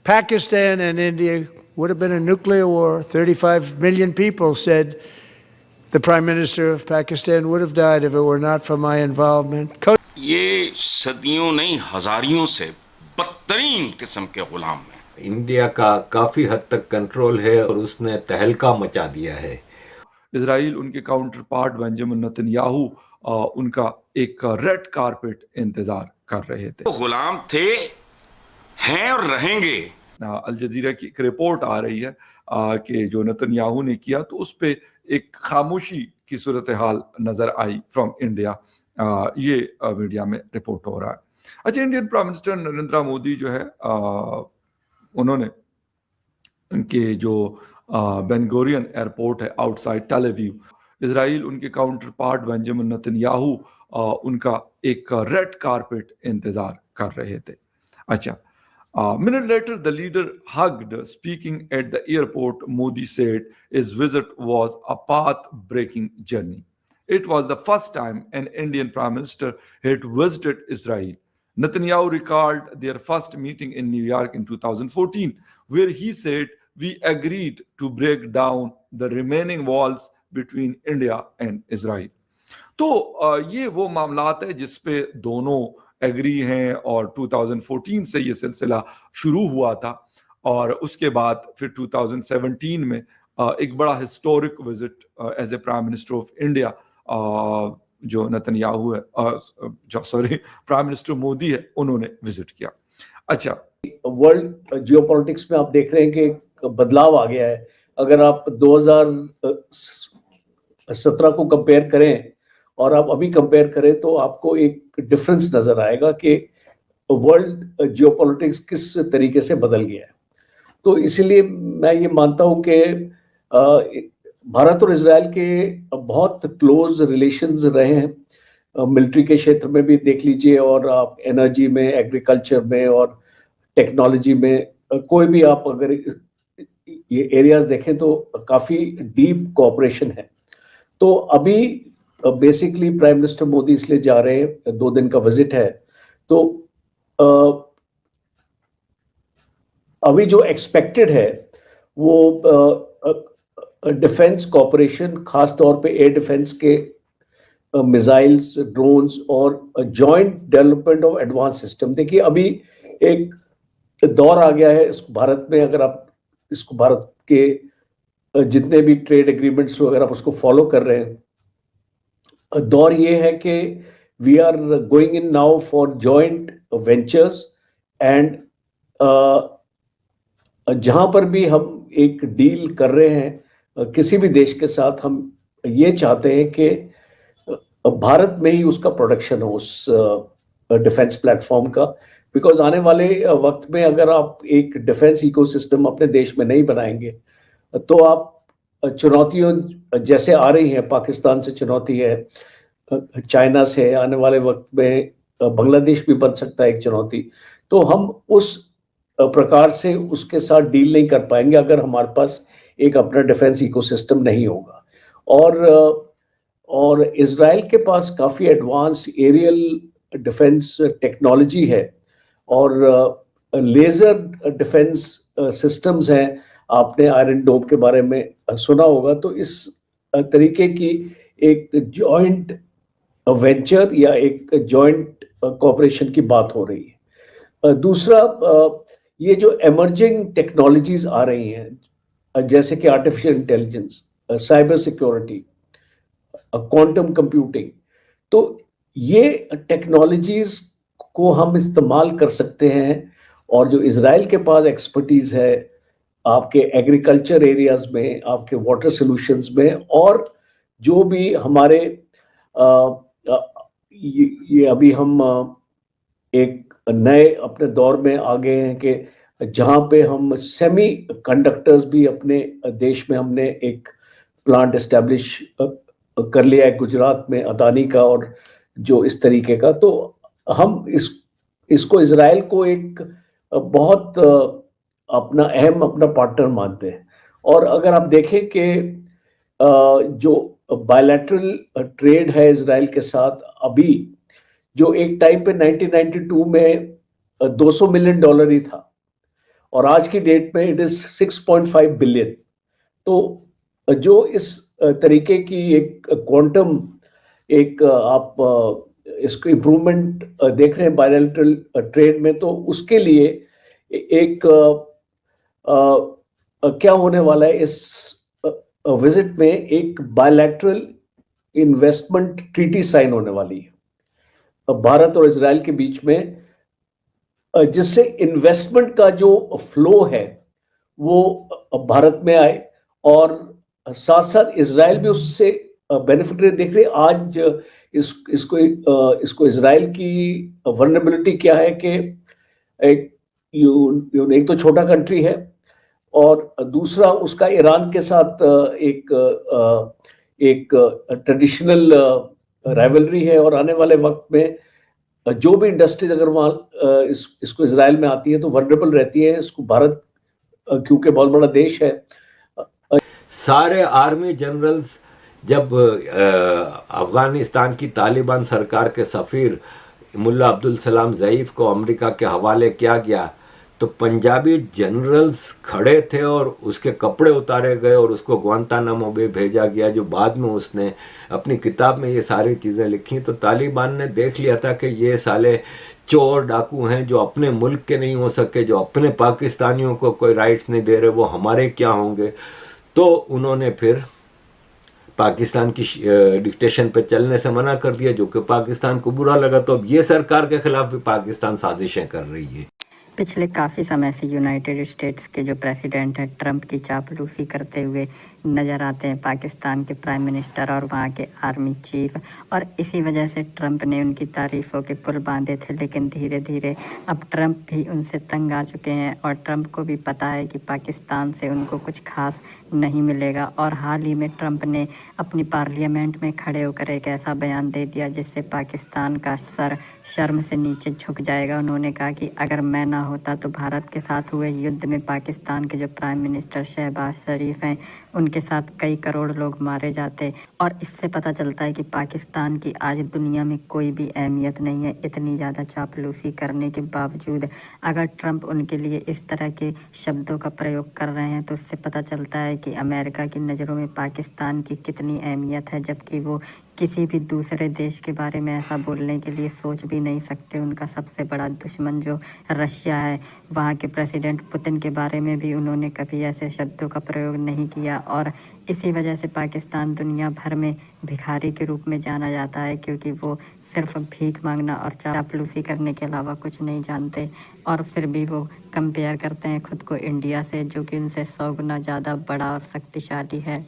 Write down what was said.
Pakistan and India would have been a nuclear war. 35 million people said the Prime Minister of Pakistan would have died if it were not for my involvement. ये सदियों नहीं हजारियों से बदतरीन किस्म के गुलाम हैं। India का काफ़ी हद तक कंट्रोल है और उसने तहलका मचा दिया है। इजराइल उनके काउंटर पार्ट बेंजामिन नेतन्याहू उनका एक रेड कारपेट इंतजार कर रहे थे। तो गुलाम थे, हैं और रहेंगे। अल जजीरा की एक रिपोर्ट आ रही है कि जो नेतन्याहू ने किया तो उस पे एक खामोशी की सूरत हाल नजर आई फ्रॉम इंडिया। ये मीडिया में रिपोर्ट हो रहा है। अच्छा, Indian prime minister Narendra Modi जो है उन्होंने उनके जो बेन गुरियन एयरपोर्ट है आउटसाइड टेल अवीव, इजराइल उनके काउंटर पार्ट बेंजामिन नेतन्याहू उनका एक रेड कारपेट इंतजार कर रहे थे। अच्छा, minute later the leader hugged. Speaking at the airport, Modi said his visit was a path-breaking journey. It was the first time an Indian prime minister had visited Israel. Netanyahu recalled their first meeting in New York in 2014, where he said, "We agreed to break down the remaining walls between India and Israel." तो ये वो मामलात है जिस पे दोनों agree हैं और 2014 से ये सिलसिला शुरू हुआ था और उसके बाद फिर 2017 में एक बड़ा historic visit as a prime minister of India जो नेतन्याहू है, जो सॉरी प्राइम मिनिस्टर मोदी है, उन्होंने विजिट किया। अच्छा, वर्ल्ड जियोपॉलिटिक्स में आप देख रहे हैं कि बदलाव आ गया है। अगर आप 2017 को कंपेयर करें और आप अभी कंपेयर करें तो आपको एक डिफरेंस नजर आएगा कि वर्ल्ड जियोपॉलिटिक्स किस तरीके से बदल गया है। तो इसीलिए मैं ये मानता हूँ कि भारत और इजराइल के बहुत क्लोज रिलेशंस रहे हैं। मिलिट्री के क्षेत्र में भी देख लीजिए और आप एनर्जी में, एग्रीकल्चर में और टेक्नोलॉजी में, कोई भी आप अगर ये एरियाज देखें तो काफ़ी डीप कोऑपरेशन है। तो अभी बेसिकली प्राइम मिनिस्टर मोदी इसलिए जा रहे हैं, 2 दिन का विजिट है। तो अभी जो एक्सपेक्टेड है वो डिफेंस कोऑपरेशन, खास तौर पे एयर डिफेंस के मिसाइल्स, ड्रोन्स और joint development of advance system. देखिए, अभी एक दौर आ गया है भारत में, अगर आप इसको भारत के जितने भी ट्रेड एग्रीमेंट्स अगर आप उसको फॉलो कर रहे हैं, दौर ये है कि we are going in now for joint ventures and जहां पर भी हम एक डील कर रहे हैं किसी भी देश के साथ, हम ये चाहते हैं कि भारत में ही उसका प्रोडक्शन हो उस डिफेंस प्लेटफॉर्म का। बिकॉज आने वाले वक्त में अगर आप एक डिफेंस इकोसिस्टम अपने देश में नहीं बनाएंगे तो आप चुनौतियों जैसे आ रही हैं, पाकिस्तान से चुनौती है, चाइना से, आने वाले वक्त में बांग्लादेश भी बन सकता है एक चुनौती। तो हम उस प्रकार से उसके साथ डील नहीं कर पाएंगे अगर हमारे पास एक अपना डिफेंस इकोसिस्टम नहीं होगा। और इजराइल के पास काफ़ी एडवांस एरियल डिफेंस टेक्नोलॉजी है और लेज़र डिफेंस सिस्टम्स हैं। आपने आयरन डोम के बारे में सुना होगा। तो इस तरीके की एक जॉइंट वेंचर या एक जॉइंट कोऑपरेशन की बात हो रही है। दूसरा, ये जो एमर्जिंग टेक्नोलॉजीज आ रही हैं जैसे कि artificial intelligence, cyber security, quantum computing, तो ये टेक्नोलॉजीज को हम इस्तेमाल कर सकते हैं। और जो इजराइल के पास एक्सपर्टीज है आपके एग्रीकल्चर एरियाज में, आपके वाटर सॉल्यूशंस में, और जो भी हमारे ये अभी हम एक नए अपने दौर में आ गए हैं कि जहाँ पे हम सेमी कंडक्टर्स भी अपने देश में हमने एक प्लांट एस्टेब्लिश कर लिया है गुजरात में, अदानी का, और जो इस तरीके का। तो हम इसको इजराइल को एक बहुत अपना पार्टनर मानते हैं। और अगर आप देखें कि जो बायलैटरल ट्रेड है इजराइल के साथ, अभी जो एक टाइम पे 1992 में $200 मिलियन ही था, और आज की डेट में इट इज 6.5 बिलियन। तो जो इस तरीके की एक क्वांटम एक आप इसको इम्प्रूवमेंट देख रहे हैं बायलैटरल ट्रेड में, तो उसके लिए एक क्या होने वाला है इस विजिट में, एक बायलैटरल इन्वेस्टमेंट ट्रीटी साइन होने वाली है भारत और इजराइल के बीच में, जिससे इन्वेस्टमेंट का जो फ्लो है वो भारत में आए और साथ साथ इजराइल भी उससे बेनिफिट देख रहे। आज इसको इजराइल की वल्नरेबिलिटी क्या है कि एक तो छोटा कंट्री है और दूसरा उसका ईरान के साथ एक ट्रेडिशनल राइवलरी है, और आने वाले वक्त में जो भी इंडस्ट्रीज अगर वहाँ इसको इजराइल में आती है तो वल्नरेबल रहती है। इसको भारत क्योंकि बहुत बड़ा देश है। सारे आर्मी जनरल्स जब अफगानिस्तान की तालिबान सरकार के सफ़ीर मुल्ला अब्दुल सलाम ज़ईफ़ को अमेरिका के हवाले किया गया तो पंजाबी जनरल्स खड़े थे और उसके कपड़े उतारे गए और उसको ग्वांतानामो बे भेजा गया, जो बाद में उसने अपनी किताब में ये सारी चीज़ें लिखी। तो तालिबान ने देख लिया था कि ये साले चोर डाकू हैं जो अपने मुल्क के नहीं हो सके, जो अपने पाकिस्तानियों को कोई राइट्स नहीं दे रहे, वो हमारे क्या होंगे। तो उन्होंने फिर पाकिस्तान की डिक्टेशन पे चलने से मना कर दिया, जो कि पाकिस्तान को बुरा लगा। तो अब ये सरकार के खिलाफ भी पाकिस्तान साजिशें कर रही है। पिछले काफ़ी समय से यूनाइटेड स्टेट्स के जो प्रेसिडेंट हैं ट्रंप की चापलूसी करते हुए नज़र आते हैं पाकिस्तान के प्राइम मिनिस्टर और वहाँ के आर्मी चीफ, और इसी वजह से ट्रंप ने उनकी तारीफ़ों के पुल बांधे थे। लेकिन धीरे धीरे अब ट्रंप भी उनसे तंग आ चुके हैं और ट्रंप को भी पता है कि पाकिस्तान से उनको कुछ खास नहीं मिलेगा। और हाल ही में ट्रंप ने अपनी पार्लियामेंट में खड़े होकर एक ऐसा बयान दे दिया जिससे पाकिस्तान का सर शर्म से नीचे झुक जाएगा। उन्होंने कहा कि अगर मैं ना होता तो भारत के साथ हुए युद्ध में पाकिस्तान के जो प्राइम मिनिस्टर शहबाज शरीफ हैं उनके साथ कई करोड़ लोग मारे जाते। और इससे पता चलता है कि पाकिस्तान की आज दुनिया में कोई भी अहमियत नहीं है। इतनी ज़्यादा चापलूसी करने के बावजूद अगर ट्रंप उनके लिए इस तरह के शब्दों का प्रयोग कर रहे हैं तो इससे पता चलता है कि अमेरिका की नज़रों में पाकिस्तान की कितनी अहमियत है, जबकि वो किसी भी दूसरे देश के बारे में ऐसा बोलने के लिए सोच भी नहीं सकते। उनका सबसे बड़ा दुश्मन जो रशिया है, वहाँ के प्रेसिडेंट पुतिन के बारे में भी उन्होंने कभी ऐसे शब्दों का प्रयोग नहीं किया। और इसी वजह से पाकिस्तान दुनिया भर में भिखारी के रूप में जाना जाता है, क्योंकि वो सिर्फ भीख मांगना और चापलूसी करने के अलावा कुछ नहीं जानते। और फिर भी वो कंपेयर करते हैं खुद को इंडिया से, जो कि उनसे 100 गुना ज़्यादा बड़ा और शक्तिशाली है।